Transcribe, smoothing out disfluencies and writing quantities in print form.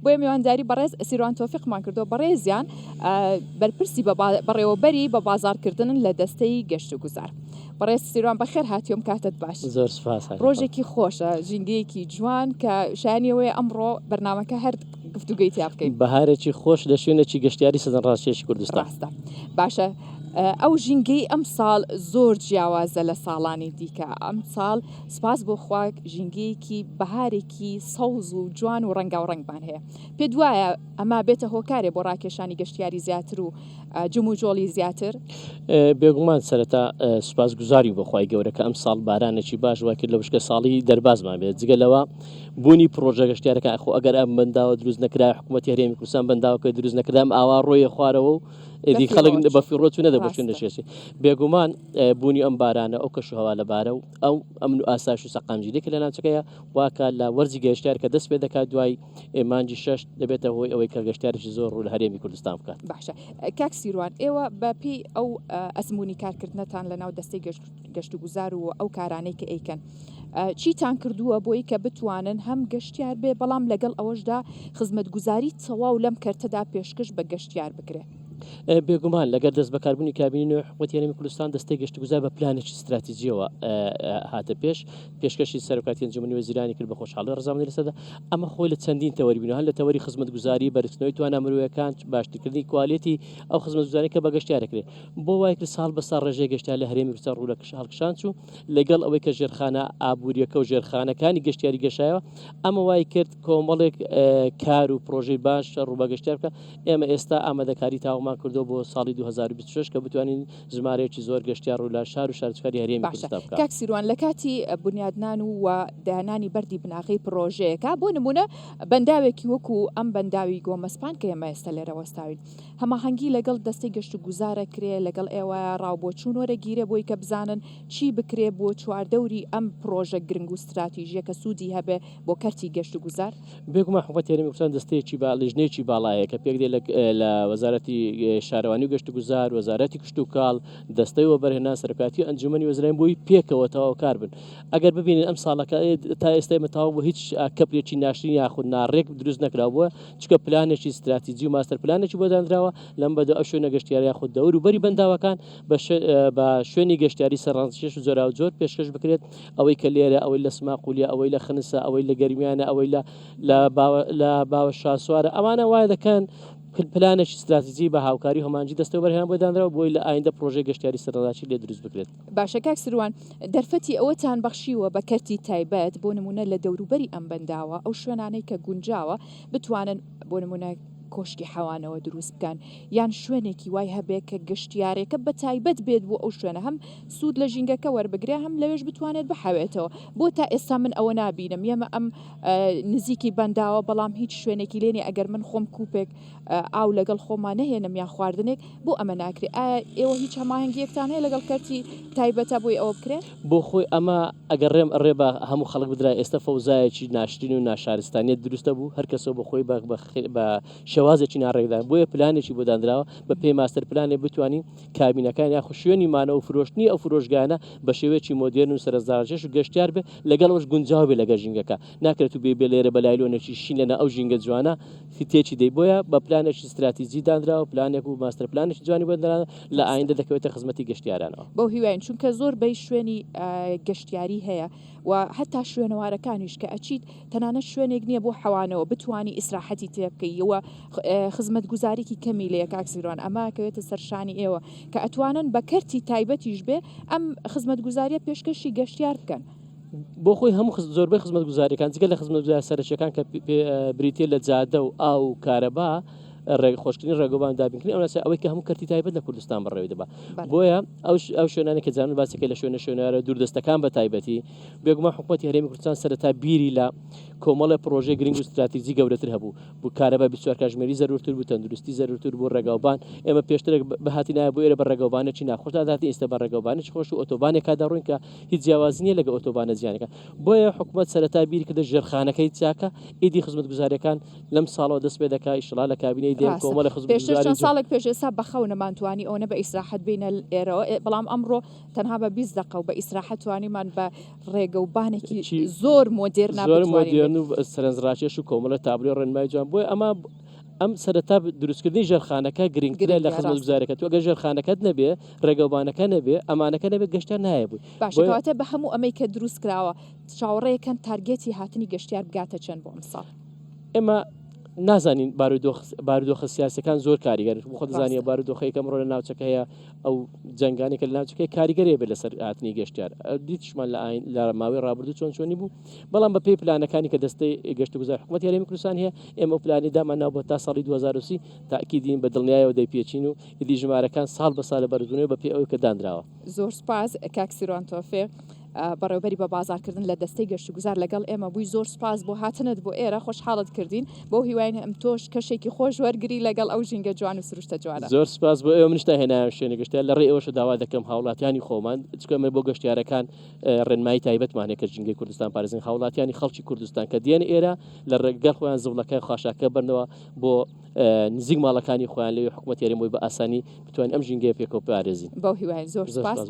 بۆیە میوانداری بەڕێز سیروان تۆفیقمان کردو بەڕێزیان بەرپرسی بەڕێوەبەری بە بازارکردن لە دەستەی گەشت و گوزار. بەڕێز سیروان بەخێر هاتیۆم کاتت باش. زۆر سوپاس. ڕۆژێکی خۆشە ژینگەیەکی جوان کە شانیەوەی ئەمڕۆ بەرنامەکە هەر گفتوگوی تیا بکەین. بەهارێکی خۆش لە شوێنێکی گەشتیاری سەدەن ڕاستیەکی کوردستان. باشە ئەو ژینگەی ئەم ساڵ زۆر جیاوازە لە ساڵانی دیکە. ئەم ساڵ سپاس بۆ خوا ژینگەیەکی بەهارێکی سەوز و جوان و ڕەنگا و ڕەنگمان هەیە. پێ دوایە ئەما بێتە هۆکارێ بۆ ڕاکێشانی گەشتیاری زیاتر و جم و جۆڵی زیاتر. بێگومان سەرەتا سوپاس گوزاری بۆ خوای گەورە کە ئەم ساڵ بارانێکی باش وا کرد لە وشکە ساڵی دەربازمان بێت. جگە لەوە بوونی پرۆژە گەشتیارەکە خۆ ئەگەر ئەم بەنداوە دروست نەکرا حکوومەتی هەرێمی کوردستان بەنداوەکە دروست نەکرا ئەم ئاوا ڕۆیە خوارەوە و ئیدی خەڵک بە فیڕۆ چوونە دەبچون دەشێسی. بێگومان بوونی ئەم بارانە ئەو کەش و هەوا لەبارە و ئەو ئەمن و ئاسایش و سەقامگیریکە لە ناوچەکەیە واکە لە وەرزی گەشتیار کە دەست پێ دەکات دوای مانگی 6 دەبێتە هۆی ئەوەی کە گەشتیارێکی زۆر ڕوو لە هەرێمی کوردستان بکات. باشە کاک سیروان ئێوە بەپی ئەو ئەزمموی کارکردنتان لە ناو دەستەی گەشت و گوزار و ئەو کارانەی کە ئەیکەن چیتان کردووە بۆی کە بتوانن هەم گەشتیار بێ بەڵام لەگەڵ ئەوەشدا خزمەتگوزاری تەواو لەم کەرتەدا پێشکەش بە گەشتیار بکرێت. بێگومان لەگەر دەست بەکاربوونی کابینی حکوومەتی هەرێمی کوردستان دەستەی گەشت و گوزار بە پلانێکی استراتیژیەوە هاتە پێشکەشی سەرۆکاتی ئەنجومەنی وەزیرانی کرد بە خۆشحاڵی ڕزامەندی لەسەردا. ئەمە خۆی لە چەندین تەوەری هەن لە تەوەری خزمەتگوزاری بەرزکردنەوەی توانە مرۆیەکان باشترکردنی کوالیتی ئەو خزمەتگوزاری کە بە گەشتیارەکرێت بۆ وای کرد ساڵ بە ساڵ ڕێژەی گەشتیار لە هەرێمی کوردستان ڕوو لە هەڵکشان چوو لەگەڵ ئەوەی کە ژێرخانە ئابوووریەکە و ژێرخانەکانی گەشتیاری گەشایەوە ئەمە وای کرد کۆمەڵێک کار و پرۆژەی باش ڕوو بە گەشتیار بکە. ئێمە ئێستا ئامادەکاری تاومان کردو بۆ ساڵی 2026 کە بتوانین ژمارەیەکی زۆر گەشتیار و لە شار و شارچکاری هەرێمی کوردستان بکات. کاک سیروان لە کاتی بنیادنان و داهێنانی بەردی بناغی پرۆژەیەکە بۆ نمونە بەنداوێکی وەکو ئەم بەنداوی گۆمەسپان کە ئێمە ئێستا لێرە وەستاوین هەماهەنگی لەگەڵ دەستەی گەشت و گوزارە کرێ لەگەڵ ئێوە ڕاوبۆچوون وەرەگیرە بۆی کە بزانن چی بکرێ بۆ چواردەوری ئەم پرۆژە گرنگ و استراتیژیە کە سوودی هەبێ بۆ کەرتی گەشت و گوزار. بێگومان حکوومەتی هەرێمی کوردستان دەستەیەکی لژنەیەکی باڵایە کە پێک دێت لە وەزارەتی شارەوانی و گەشت و گوزار وەزارەتی کشت و کاڵ دەستەی وەبەرهێنان سەرۆکاتی ئەنجومەنی وەزیران بۆی پێکەوە تەواو کار بن. ئەگەر ببینن ئەم ساڵەکە تا ئێستا مەتاو بۆ هیچ کەپێکی ناشرین یاخود ناڕێک دروست نەکراوە چکە پلانێکی استراتیژی و ماستەر پلانێکی بۆ دانراوە لەم بەدە ئەو شوێنە گەشتیاری یاخود دەور و بەری بەنداوەکان بە شوێنی گەشتیاری سەرڕانشێش و زۆرا و زۆر پێشکەش بکرێت ئەوەی کە لێرە ئەوەی لە سماقولیا ئەوەی لە خنسە ئەوەی لە گەرمیانە ئەوەی لە باوە شاسوارە ئەمانە وای دەکەن پلانێکی استراتیژی بە هاوکاری هەمانجی دەستەوە بەرهێنان بۆ دانراوە بۆی لە ئایندە پرۆژەی گەشتیاری سەرڕاچی لێ دروست بکرێت. باشە کاک سروان دەرفەتی ئەوەتان بەخشیوە بە کەرتی تایبەت بۆ نمونە لە دەوروبەری ئەم بەنداوە ئەو شوێنانەی کە گونجاوە بتوانن بۆ نمونە کۆشکی حەوانەوە دروست بکەن یان شوێنێکی وای هەبێ کە گەشتیارێکە بە تایبەت بێت بۆ ئەو شوێنە هەم سوود لە ژینگەکە وەربگرێ هەم لەوێش بتوانێت بحەوێتەوە. بۆ تا ئێستا من ئەوە نابینم ئێمە ئەم نزیکی بەنداوە بەڵام هیچ شوێنێکی لێنێ ئەگەر من خۆم کوپێک ئاو لەگەڵ خۆمان نەهێنم یان خواردنێک بۆ ئەمە ناکرێت. ئێوە هیچ هەماهەنگیەکتان هەیە لەگەڵ کەرتی تایبەتە بۆی ئەوە بکرێت؟ بۆ خۆی ئەمە ئەگەر ڕێ بە هەموو خەڵک بدرا ئێستا فەوزایەکی ناشرین و ناشارستانیت دروستە بوو هەر کەسەوە بە خۆی بە شێوازێکی ناڕێکدا بۆیە پلانێکی بۆ دانراوە بە پێی ماستەر پلانێ بتوانین کابینەکان یاخو شوێنی مانە و فرۆشتنی ئەو فرۆشگانە بە شێوەیەکی مۆدێرن و سەرنجێش و گەشتیار بێ لەگەڵەوەش گونجاو بێ لەگەڵ ژینگەکە ناکرێت و بێ لێرە بەلایلۆنێکی شین لەنە ئەو ژینگە جوانە تێکی دەی بۆیە بە پلانێکی استراتیژی دانراوە پلانێک و ماستەر پلانێکی جوانی بۆ دانراوە لە ئایندە دەکەوێتە خزمەتی گەشتیارانەوە. بەو هیواین چونکە زۆر بەی شوێنی گەشتیاری هەیە و هەتا شوێنەوارەکانیش کە ئەچیت تەنانەت شوێنێک نییە بۆ حەوانەوە بتوانی ئیسراحەتی تێ بکەیەوە خزمەتگوزارێکی کەمی لێ کاک سیروان ئەماکەوێتە سەرشانی ئێوە کە ئەتوانن بە کەرتی تایبەتیش بێ ئەم خزمەتگوزاریە پێشکەشی گەشتیار بکەن. بۆ خۆی هەموو زۆربەی خزمەتگوزاریەکان جگە لە خزمەتگوزار سەرچیەکان کە بریتێ لە جادە و ئاو و کارەبا خۆشکردنی ڕێگەبان دابینکردنی ئەوەی کە هەموو کەرتی تایبەت لە کوردستان بەڕێوە دەبا. بۆیە ئەو شوێنانی کە جانن باسێکە لە شوێنەوارە دووردەستەکان بە تایبەتی بێگومان حکوومەتی هەرێمی کوردستان سەرەتا بیری لە کۆمەڵە پرۆژەی گرنگ و استراتیژی گەورەتر هەبوو بۆ کارەبا 24 کاتژمێری زەرورتر بوو تەندروستی زەرورتر بۆ ڕێگاوبان ئێمە پێشتر بەهاتی نایە بۆ ئێرە بە ڕێگاوبانێکی ناخۆش داداتی ئێستا بە ڕێگاوبانێکی خۆش و ئۆتۆبانێک کاداڕوین کە هیچ جیاوازی نییە لەگە ئۆتۆبانە زیانەکە. بۆیە حکوومەت سەرەتا بیری کردە ژێرخانەکەی چاکە ئیدی خزمەتگوزاریەکان لەم ساڵەوە دەست پێ دەکات ئیشڵا لە کابینەی دێن کۆمەڵە پێشتر ساڵێک پێش ئێستا بەخەو نەمانتوانی ئەوە بە ئیسراحەت بینە ئێرەوە بەڵام ئەمڕۆ تەنها بە 20 دقە و بە ئیسراحەت توانیمان بە ڕێگەوبانێکی زۆر مۆدێرن زۆر مۆدێرن خوێن و سەرنجڕاکێش و کۆمەڵە تابلۆ ڕێنمای جوان بۆی ئەم سەرەتا دروستکردنی ژێرخانەکە گرنگترە لە خزمەتگوزارەکە تو ئەگەر ژێرخانەکەت نەبێ ڕێگەوبانەکە نەبێ ئەمانەکە نەبێ گەشتیار نایە بووی باشکەواتە بە هەموو ئەمەی کە دروست کراوە چاوەڕێیەکەن تارگێتی هاتنی گەشتیار بگاتە چەند بۆ ئەمساڵ ئێمە نازانین بارودۆخە سیاسەکان زۆر کاریگەر خۆ دەزانیە بارودۆخەی کەمڕۆ لە ناوچەکە هەیە ئەو جەنگانێکە لە ناوچەکەی کاریگەرێ بێ لەسەر هاتنی گەشتیار دیتشمان لە ماوەی ڕابردوو چۆنی بوو بەڵام بە پێی پلانەکانی کە دەستەی گەشتگوزار حکوومەت یاریمی کوردستان هەیە ئێمە پلانی داماناو بۆ تا ساڵی 2030 تاکیدین بە دڵنیایەوە دەیپێچین و ئیدی ژمارەکان ساڵ بە ساڵ لە بەردبوونەوە بە پێی ئەوەی کە دانراوە. زۆر سپاس کاک سیروان تۆفێ بەڕێوەبەری بە بازارکردن لە دەستەی گەشتگوزار لەگەڵ ئێمە بووی زۆر سپاس بۆ هاتنت بۆ ئێرە خۆشحاڵت کردین بۆ هیواین ئەم تۆش کەشێکی خۆش وەرگری لەگەڵ ئەو ژینگە جوان و سروشتە جوانە. زۆر سپاس بۆ ئێوە منشتا هێنایم شوێنە گەشتیار لە ڕێ ئێوەش داوا دەکەم هاوڵاتیانی خۆمان چکەمە بۆ گەشتیارەکان ڕێنمایی تایبەتمانێک کە ژینگەی کوردستان پارێزین هاوڵاتیانی خەڵکی کوردستان کە دێن ئێرە لە ڕێگەل خۆیان زوڵەکەی خاشاکە بەرنەوە بۆ نزیک ماڵەکانی خۆیان لەوێ حکوومەت یاریمەوەی بە ئاسانی بتوانین ئەم ژینگەیە پێکەوە پارێزین. بەو هیواین زۆر سپاس.